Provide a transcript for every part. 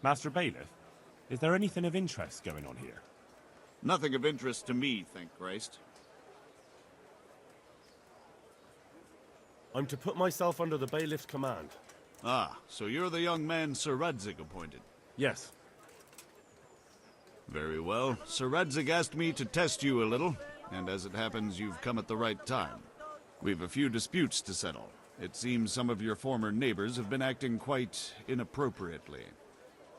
Master Bailiff, is there anything of interest going on here? Nothing of interest to me, thank Christ. I'm to put myself under the Bailiff's command. Ah, so you're the young man Sir Radzig appointed. Yes. Very well. Sir Radzig asked me to test you a little, and as it happens, you've come at the right time. We've a few disputes to settle. It seems some of your former neighbors have been acting quite inappropriately.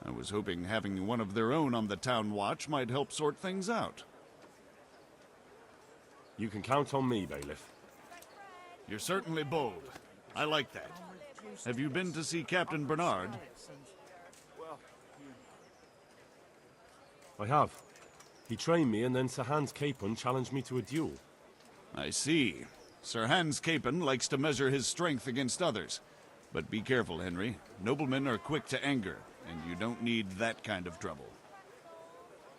I was hoping having one of their own on the town watch might help sort things out. You can count on me, Bailiff. You're certainly bold. I like that. Have you been to see Captain Bernard? I have. He trained me, and then Sir Hans Capon challenged me to a duel. I see. Sir Hans Capon likes to measure his strength against others. But be careful, Henry. Noblemen are quick to anger, and you don't need that kind of trouble.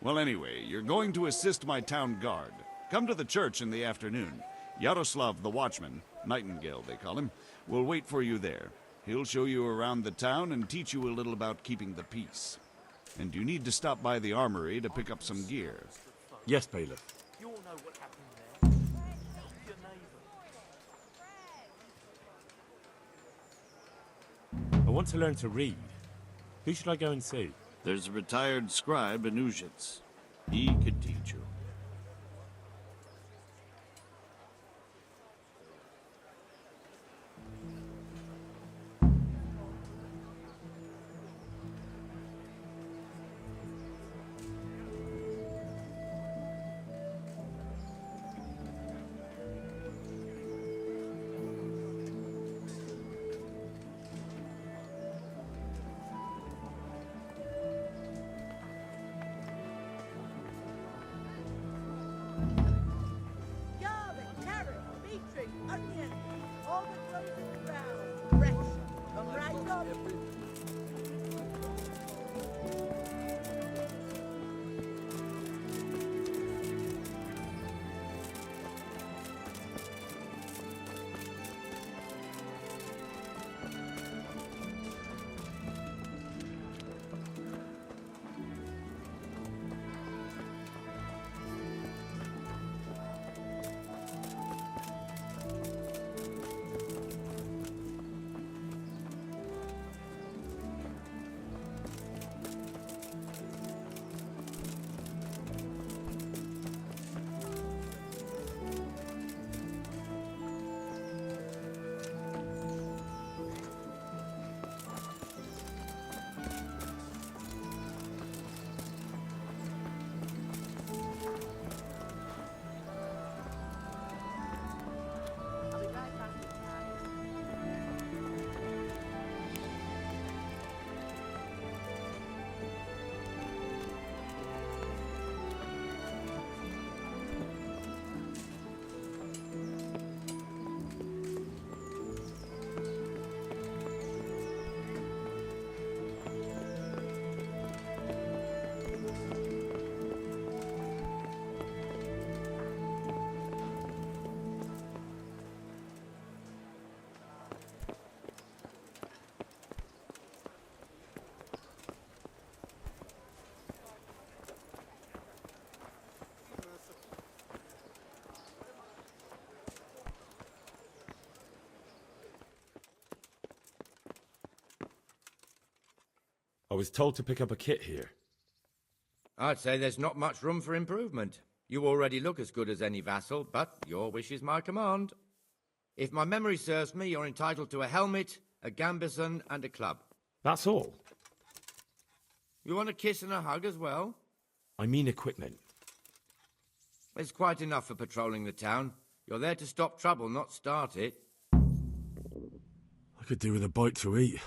Well, anyway, you're going to assist my town guard. Come to the church in the afternoon. Yaroslav the watchman, Nightingale they call him, will wait for you there. He'll show you around the town and teach you a little about keeping the peace. And you need to stop by the armory to pick up some gear. Yes, Bailiff. You all know what happened there. Your neighbour. I want to learn to read. Who should I go and see? There's a retired scribe in Uzhitz. He could teach you. Garlic, carrot, beetroot, onion, all that grows in the ground. Fresh. Come right on. I'll be right back. I was told to pick up a kit here. I'd say there's not much room for improvement. You already look as good as any vassal, but your wish is my command. If my memory serves me, you're entitled to a helmet, a gambeson, and a club. That's all. You want a kiss and a hug as well? I mean equipment. It's quite enough for patrolling the town. You're there to stop trouble, not start it. I could do with a bite to eat.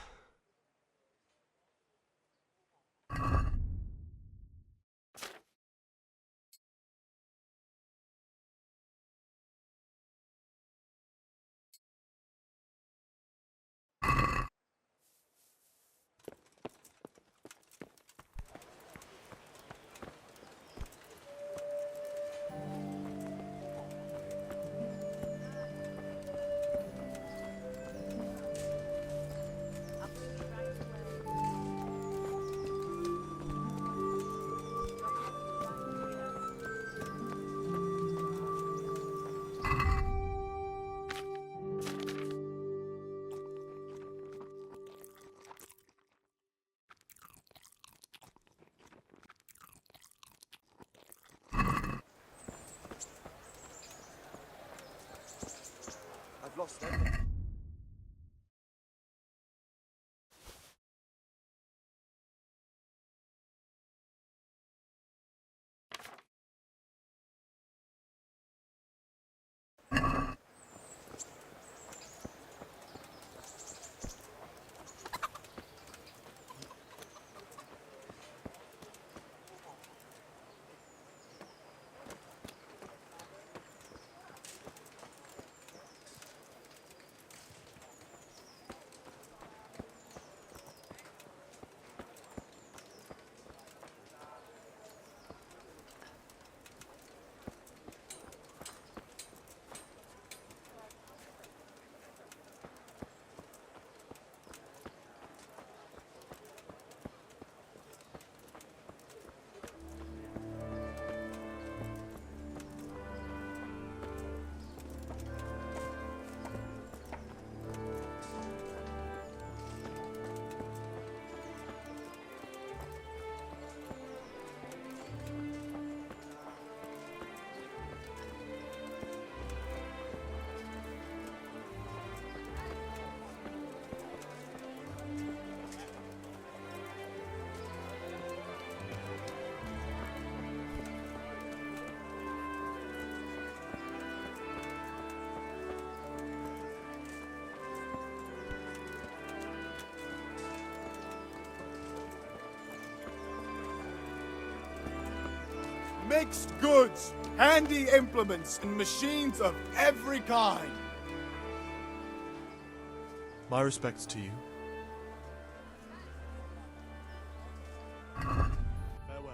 mixed goods, handy implements, and machines of every kind. My respects to you. Farewell.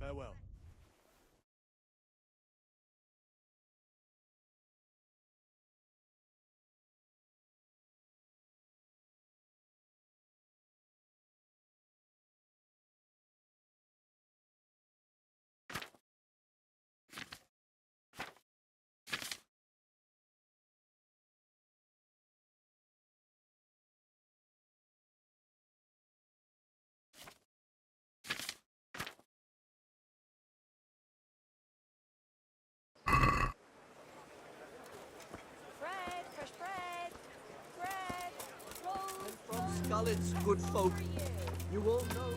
Farewell. Bread, fresh bread, bread, rolls. From Scullin's good folk, you all know.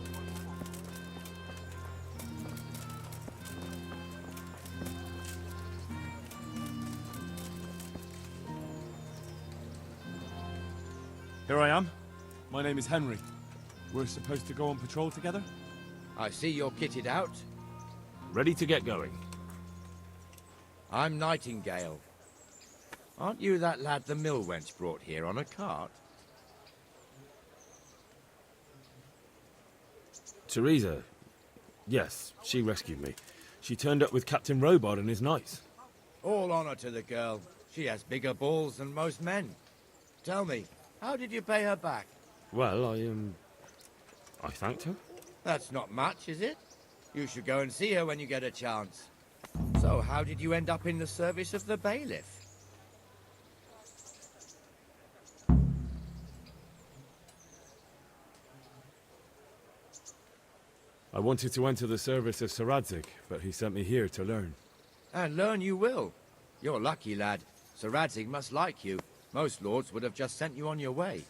Here I am. My name is Henry. We're supposed to go on patrol together? I see you're kitted out. Ready to get going. I'm Nightingale. Aren't you that lad the mill wench brought here on a cart? Teresa. Yes, she rescued me. She turned up with Captain Robard and his knights. All honor to the girl. She has bigger balls than most men. Tell me, how did you pay her back? Well, I thanked her. That's not much, is it? You should go and see her when you get a chance. So, how did you end up in the service of the bailiff? I wanted to enter the service of Sir Radzig, but he sent me here to learn. And learn you will. You're lucky, lad. Sir Radzig must like you. Most lords would have just sent you on your way.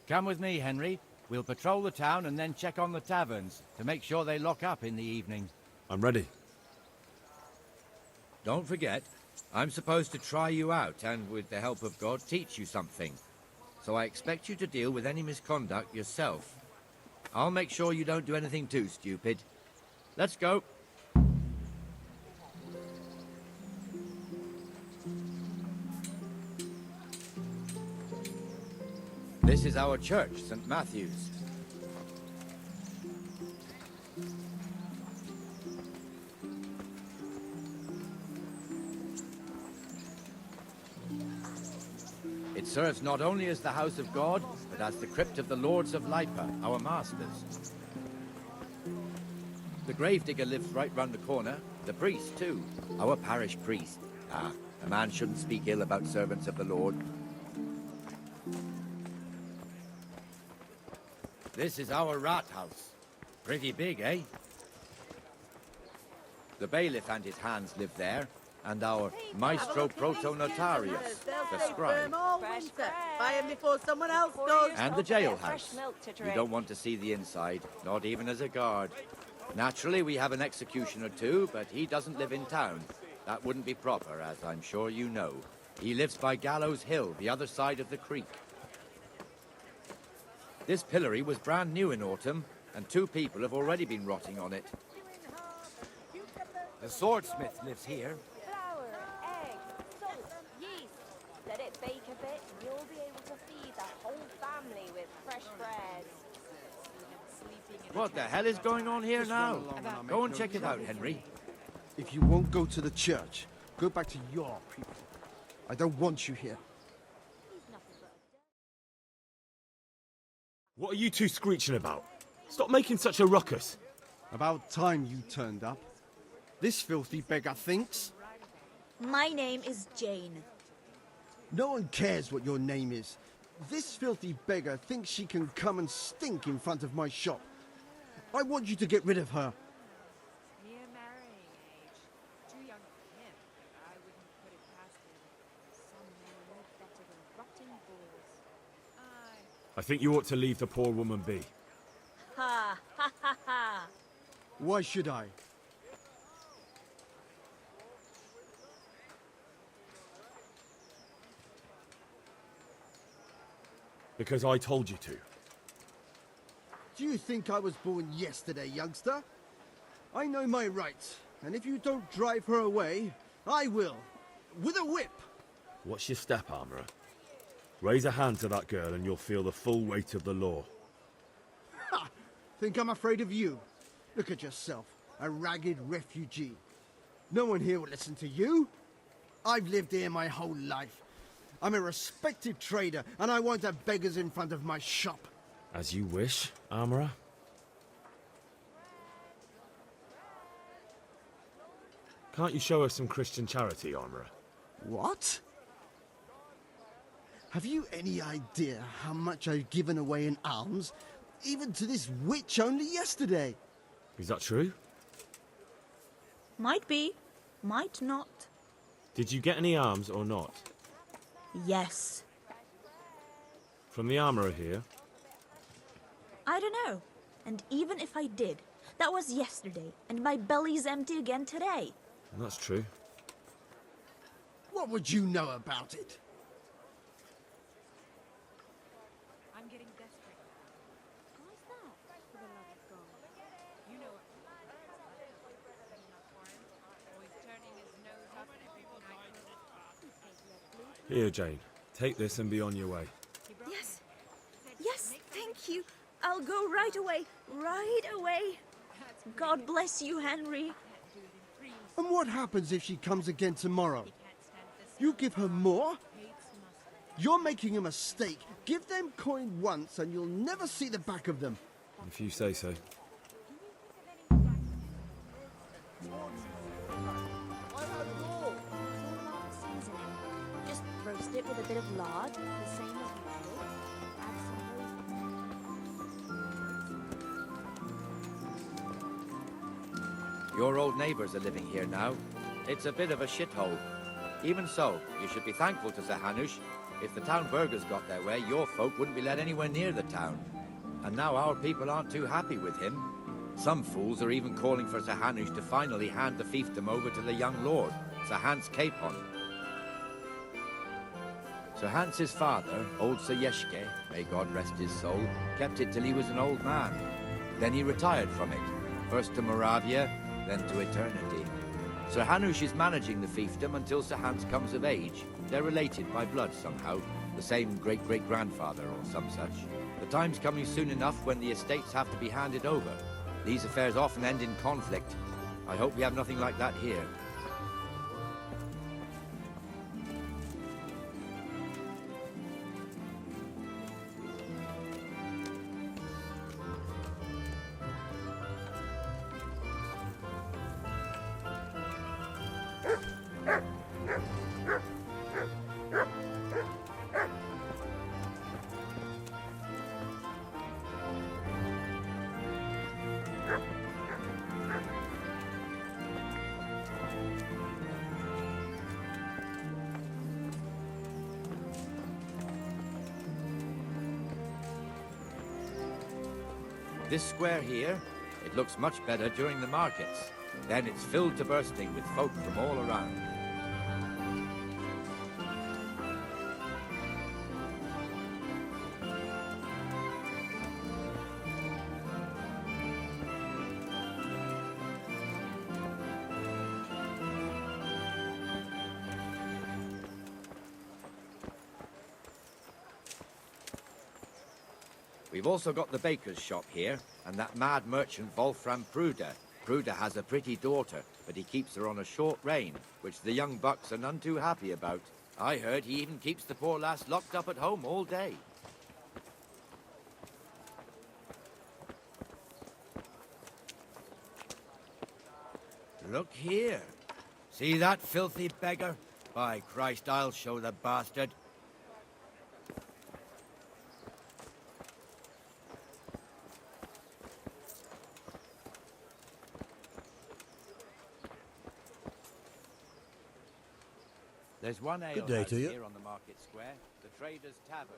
Come with me, Henry. We'll patrol the town and then check on the taverns to make sure they lock up in the evening. I'm ready. Don't forget, I'm supposed to try you out and, with the help of God, teach you something. So I expect you to deal with any misconduct yourself. I'll make sure you don't do anything too stupid. Let's go. This is our church, St. Matthew's. It serves not only as the house of God, but as the crypt of the lords of Lipa, our masters. The gravedigger lives right round the corner. The priest, too. Our parish priest. Ah, a man shouldn't speak ill about servants of the Lord. This is our rat house. Pretty big, eh? The bailiff and his hands live there, and our maestro proto-notarius, the scribe. All winter. Buy 'em before someone else does. And the jailhouse. You don't want to see the inside, not even as a guard. Naturally, we have an executioner too, but he doesn't live in town. That wouldn't be proper, as I'm sure you know. He lives by Gallows Hill, the other side of the creek. This pillory was brand new in autumn, and 2 people have already been rotting on it. The swordsmith lives here. Flour, egg, salt, yeast. Let it bake a bit and you'll be able to feed the whole family with fresh bread. What the hell is going on here now? Go and check it out, Henry. If you won't go to the church, go back to your people. I don't want you here. What are you two screeching about? Stop making such a ruckus. About time you turned up. This filthy beggar thinks. My name is Jane. No one cares what your name is. This filthy beggar thinks she can come and stink in front of my shop. I want you to get rid of her. Near marrying age. Too young for him. I wouldn't put it past him. Some men are no better than rotting bulls. I think you ought to leave the poor woman be. Ha ha ha ha. Why should I? Because I told you to. Do you think I was born yesterday, youngster? I know my rights, and if you don't drive her away, I will. With a whip. What's your step, Armourer? Raise a hand to that girl and you'll feel the full weight of the law. Ha! Think I'm afraid of you? Look at yourself, a ragged refugee. No one here will listen to you. I've lived here my whole life. I'm a respected trader, and I won't have beggars in front of my shop. As you wish, Armourer. Can't you show us some Christian charity, Armourer? What? Have you any idea how much I've given away in alms, even to this witch only yesterday? Is that true? Might be, might not. Did you get any alms or not? Yes. From the Armourer here? I don't know. And even if I did, that was yesterday, and my belly's empty again today. That's true. What would you know about it? I'm getting desperate. Why is that? For the love of God. You know what? Always turning his nose up at everything I could. Here, Jane. Take this and be on your way. Yes. Yes, thank you. I'll go right away. Right away. God bless you, Henry. And what happens if she comes again tomorrow? You give her more? You're making a mistake. Give them coin once and you'll never see the back of them. If you say so. Just roast it with a bit of lard, the same as usual. Add some Your old neighbours are living here now. It's a bit of a shithole. Even so, you should be thankful to Sir Hanush. If the town burghers got their way, your folk wouldn't be let anywhere near the town. And now our people aren't too happy with him. Some fools are even calling for Sir Hanush to finally hand the fiefdom over to the young lord, Sir Hans Capon. Sir Hans's father, old Sir Yeshke, may God rest his soul, kept it till he was an old man. Then he retired from it, first to Moravia, then to eternity. Sir Hanush is managing the fiefdom until Sir Hans comes of age. They're related by blood somehow, the same great-great-grandfather or some such. The time's coming soon enough when the estates have to be handed over. These affairs often end in conflict. I hope we have nothing like that here. This square here, it looks much better during the markets. Then it's filled to bursting with folk from all around. We've also got the baker's shop here, and that mad merchant Wolfram Pruder. Pruder has a pretty daughter, but he keeps her on a short rein, which the young bucks are none too happy about. I heard he even keeps the poor lass locked up at home all day. Look here. See that filthy beggar? By Christ, I'll show the bastard. There's one ale day to you. here on the market square, the Trader's Tavern.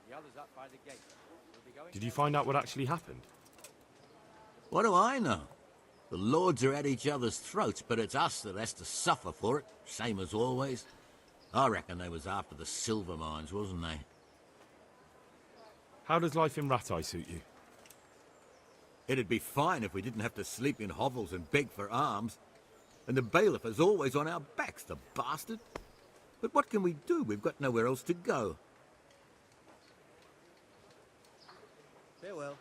The other's up by the gate. We'll be going Did you find out what actually happened? What do I know? The lords are at each other's throats, but it's us that has to suffer for it, same as always. I reckon they was after the silver mines, wasn't they? How does life in Rattay suit you? It'd be fine if we didn't have to sleep in hovels and beg for alms. And the bailiff is always on our backs, the bastard. But what can we do? We've got nowhere else to go. Farewell.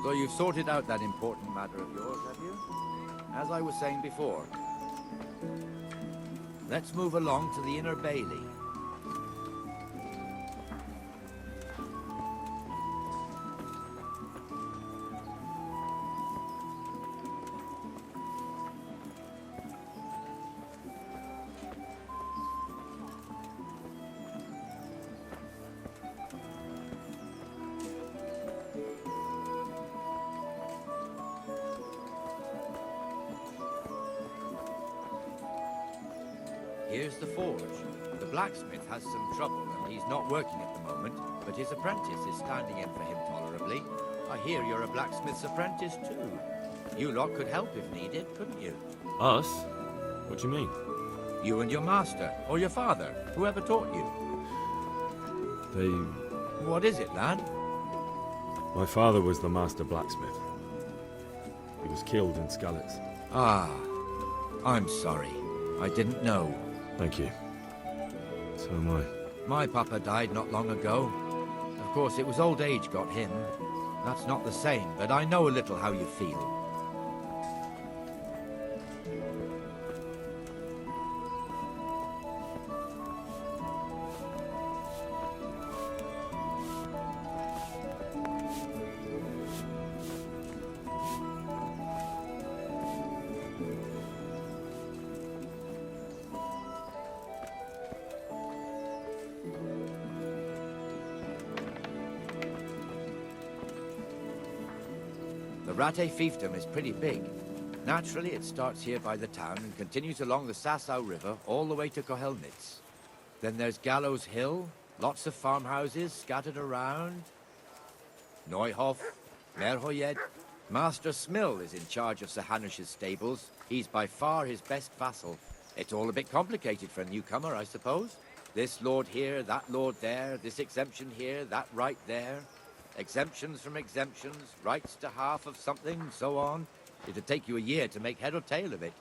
So you've sorted out that important matter of yours, have you? As I was saying before. Let's move along to the Inner Bailey. Here's the forge. The blacksmith has some trouble and he's not working at the moment, but his apprentice is standing in for him tolerably. I hear you're a blacksmith's apprentice too. You lot could help if needed, couldn't you? Us? What do you mean? You and your master, or your father, whoever taught you. They... What is it, lad? My father was the master blacksmith. He was killed in Skalitz. Ah, I'm sorry. I didn't know. Thank you. So am I. My papa died not long ago. Of course, it was old age got him. That's not the same, but I know a little how you feel. The Rattay fiefdom is pretty big. Naturally, it starts here by the town and continues along the Sasau River all the way to Kohelnitz. Then there's Gallows Hill, lots of farmhouses scattered around. Neuhof, Merhoyed. Master Smill is in charge of Sir Hanush's stables. He's by far his best vassal. It's all a bit complicated for a newcomer, I suppose. This lord here, that lord there, this exemption here, that right there. Exemptions from exemptions, rights to half of something, so on. It'd take you a year to make head or tail of it.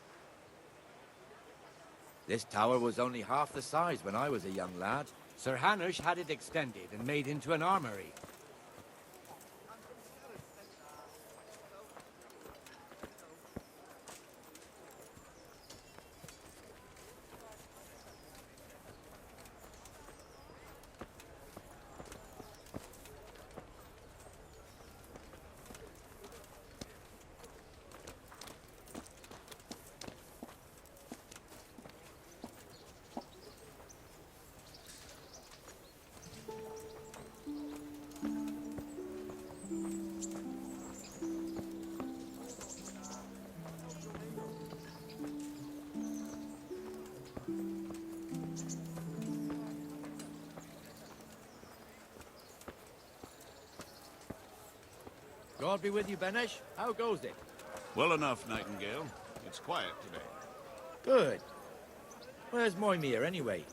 This tower was only half the size when I was a young lad. Sir Hanush had it extended and made into an armory. God be with you, Benesh. How goes it? Well enough, Nightingale. It's quiet today. Good. Where's Moimir, anyway?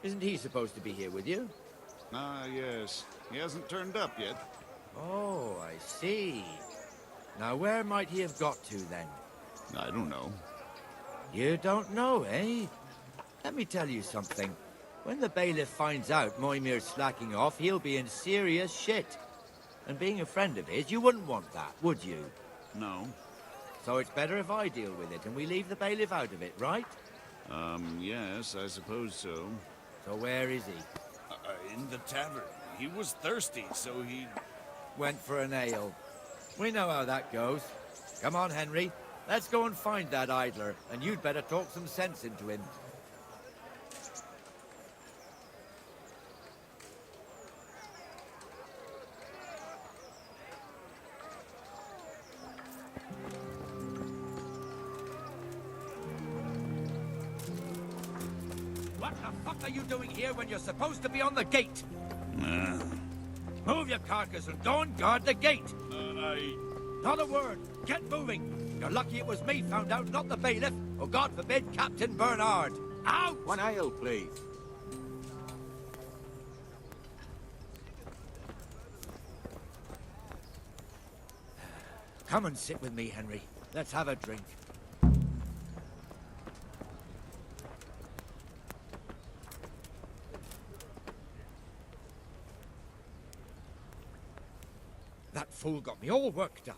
Isn't he supposed to be here with you? Ah, yes. He hasn't turned up yet. Oh, I see. Now, where might he have got to, then? I don't know. You don't know, eh? Let me tell you something. When the bailiff finds out Moimir's slacking off, he'll be in serious shit. And being a friend of his, you wouldn't want that, would you? No. So it's better if I deal with it and we leave the bailiff out of it, right? Yes, I suppose so. So where is he? In the tavern. He was thirsty, so he... Went for an ale. We know how that goes. Come on, Henry. Let's go and find that idler, and you'd better talk some sense into him. What the fuck are you doing here when you're supposed to be on the gate? Move your carcass and go and guard the gate. Not a word. Get moving. You're lucky it was me found out, not the bailiff, or God forbid, Captain Bernard. Out! One ale, please. Come and sit with me, Henry. Let's have a drink. That fool got me all worked up.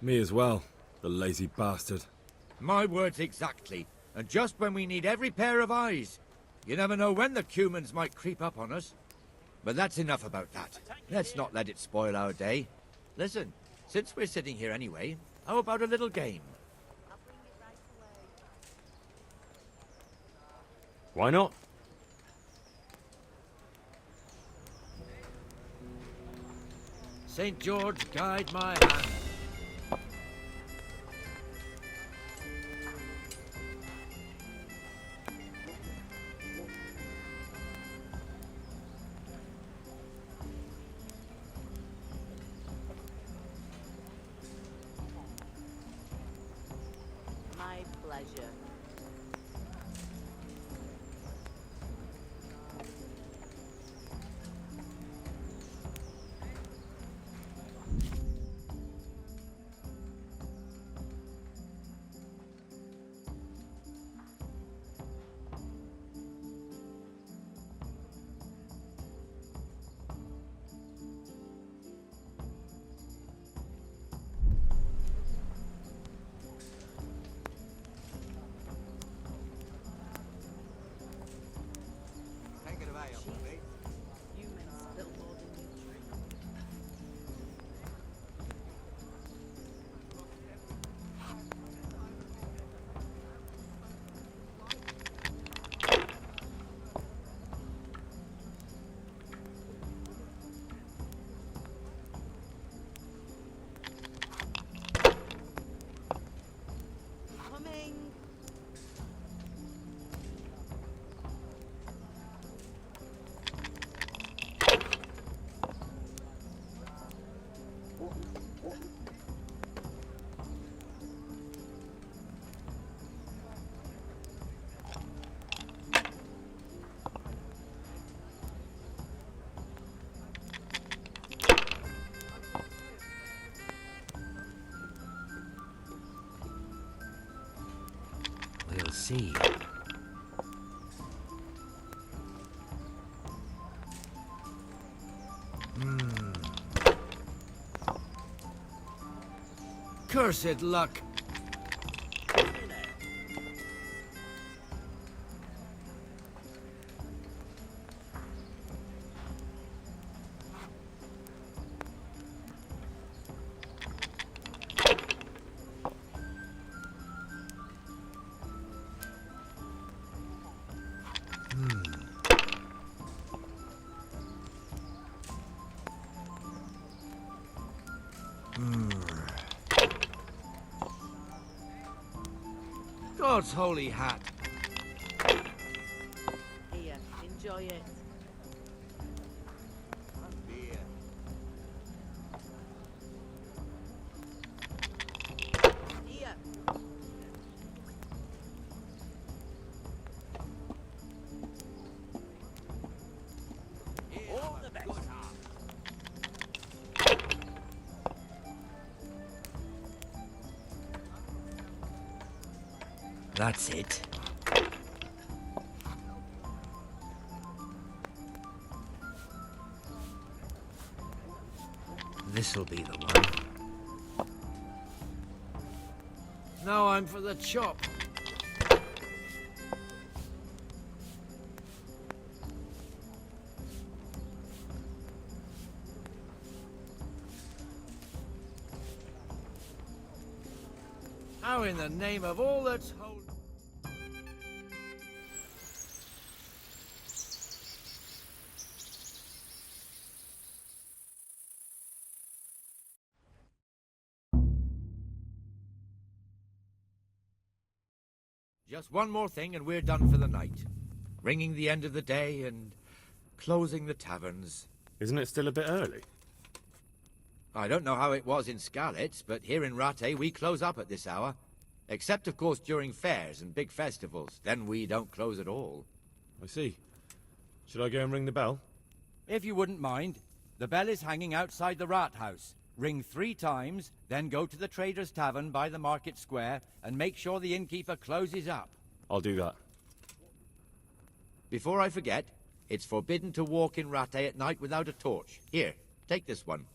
Me as well, the lazy bastard. My words exactly. And just when we need every pair of eyes. You never know when the Cumans might creep up on us. But that's enough about that. Let's not let it spoil our day. Listen, since we're sitting here anyway, how about a little game? Why not? St. George, guide my hand. My pleasure. Take it away, please. Humans spill more than you drink. Coming. We'll see. Cursed luck. God's holy hat. Here, enjoy it. Here. All the best. That's it. This'll be the one. Now I'm for the chop. How in the name of all that's holy... Just one more thing and we're done for the night. Ringing the end of the day and closing the taverns. Isn't it still a bit early? I don't know how it was in Scarlet's, but here in Rattay we close up at this hour. Except, of course, during fairs and big festivals. Then we don't close at all. I see. Should I go and ring the bell? If you wouldn't mind, the bell is hanging outside the Rat House. Ring 3 times, then go to the Trader's Tavern by the Market Square and make sure the innkeeper closes up. I'll do that. Before I forget, it's forbidden to walk in Rattay at night without a torch. Here, take this one.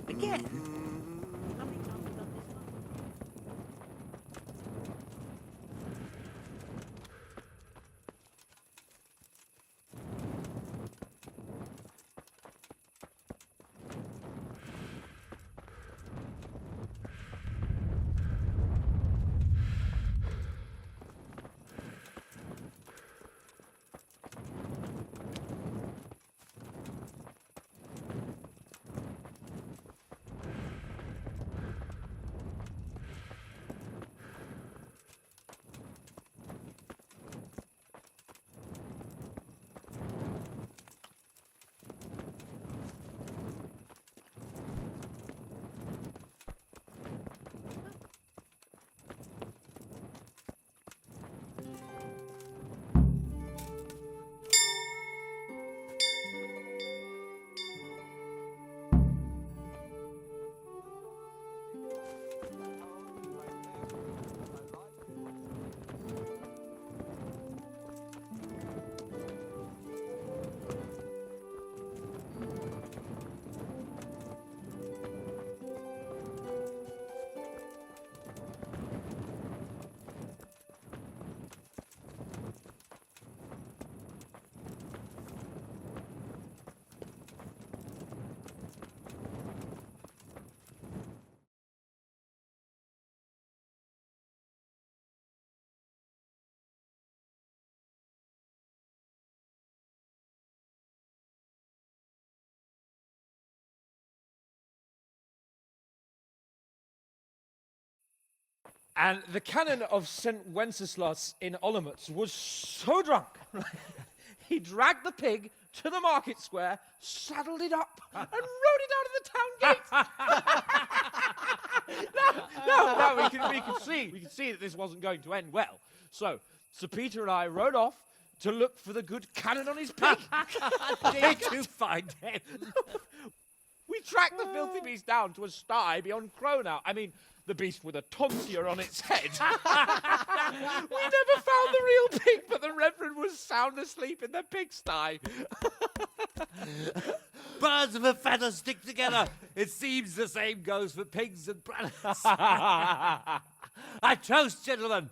Again? How many times have we done this one? And the canon of St. Wenceslas in Olomouc was so drunk, he dragged the pig to the market square, saddled it up, and rode it out of the town gate. No, we can see that this wasn't going to end well. So, Sir Peter and I rode off, to look for the good cannon on his pig. Did you find him? We tracked the filthy beast down to a sty beyond Cronow. I mean, the beast with a tonsure on its head. We never found the real pig, but the Reverend was sound asleep in the pigsty. Birds of a feather stick together. It seems the same goes for pigs and prelates. I toast, gentlemen,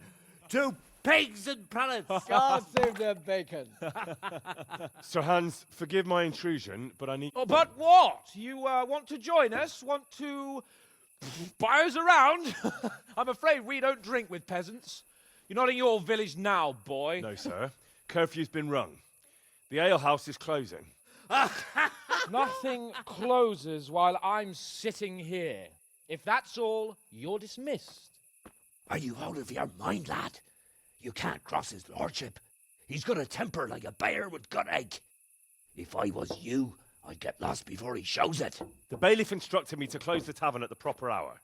to pigs and prelates. God save their bacon. Sir Hans, forgive my intrusion, but I need... Oh, but what? You want to join us? Want to buy us around? I'm afraid we don't drink with peasants. You're not in your village now, boy. No, sir. Curfew's been rung. The alehouse is closing. Nothing closes while I'm sitting here. If that's all, you're dismissed. Are you out of your mind, lad? You can't cross his lordship. He's got a temper like a bear with gut ache. If I was you, I'd get lost before he shows it. The bailiff instructed me to close the tavern at the proper hour.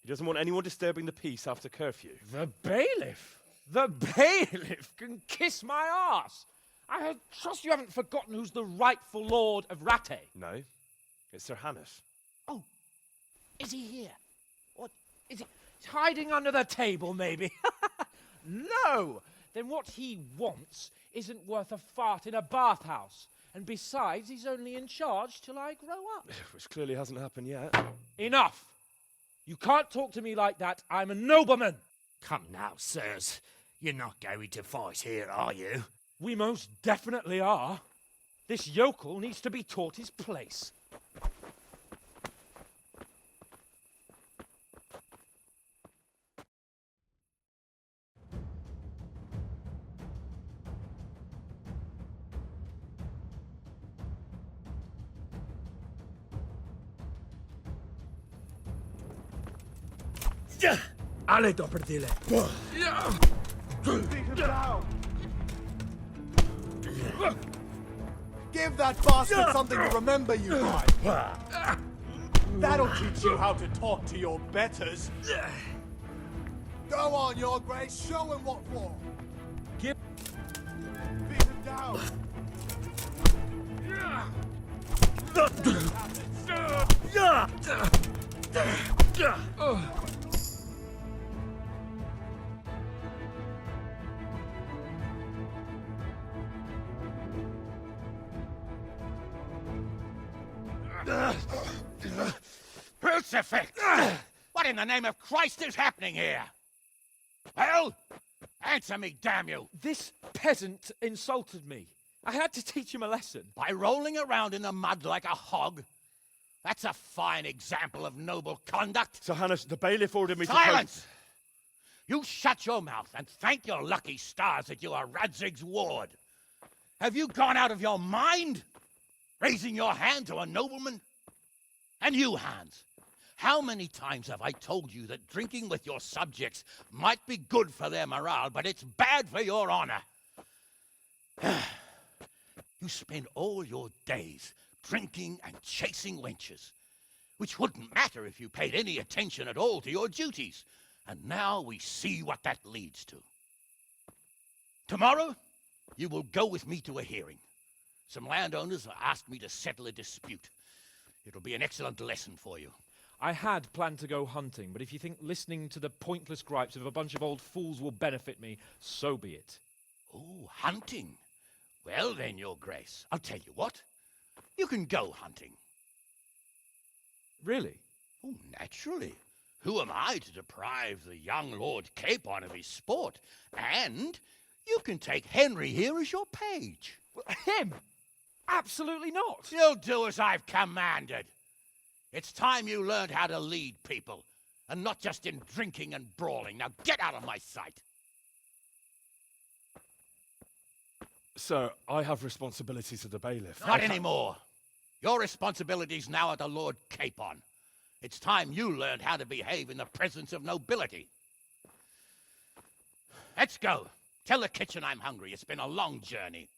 He doesn't want anyone disturbing the peace after curfew. The bailiff? The bailiff can kiss my arse. I trust you haven't forgotten who's the rightful lord of Rattay. No, it's Sir Hannes. Oh, is he here? What, is he hiding under the table, maybe? No! Then what he wants isn't worth a fart in a bathhouse. And besides, he's only in charge till I grow up. Which clearly hasn't happened yet. Enough! You can't talk to me like that. I'm a nobleman. Come now, sirs. You're not going to fight here, are you? We most definitely are. This yokel needs to be taught his place. Ale to prdele. Give that bastard something to remember you by. That'll teach you how to talk to your betters. Go on, Your Grace. Show him what for. Give. Beat him down. Crucifix! What in the name of Christ is happening here? Well, answer me, damn you! This peasant insulted me. I had to teach him a lesson. By rolling around in the mud like a hog? That's a fine example of noble conduct. Sir Hannes, the bailiff ordered me to... Silence! You shut your mouth and thank your lucky stars that you are Radzig's ward. Have you gone out of your mind? Raising your hand to a nobleman? And you, Hans, how many times have I told you that drinking with your subjects might be good for their morale, but it's bad for your honor? You spend all your days drinking and chasing wenches, which wouldn't matter if you paid any attention at all to your duties. And now we see what that leads to. Tomorrow, you will go with me to a hearing. Some landowners have asked me to settle a dispute. It'll be an excellent lesson for you. I had planned to go hunting, but if you think listening to the pointless gripes of a bunch of old fools will benefit me, so be it. Oh, hunting? Well then, Your Grace, I'll tell you what. You can go hunting. Really? Oh, naturally. Who am I to deprive the young Lord Capon of his sport? And you can take Henry here as your page. Him? Absolutely not. You'll do as I've commanded. It's time you learned how to lead people, and not just in drinking and brawling. Now get out of my sight. Sir, I have responsibilities of the bailiff. Not anymore. Your responsibilities now are the Lord Capon. It's time you learned how to behave in the presence of nobility. Let's go. Tell the kitchen I'm hungry. It's been a long journey.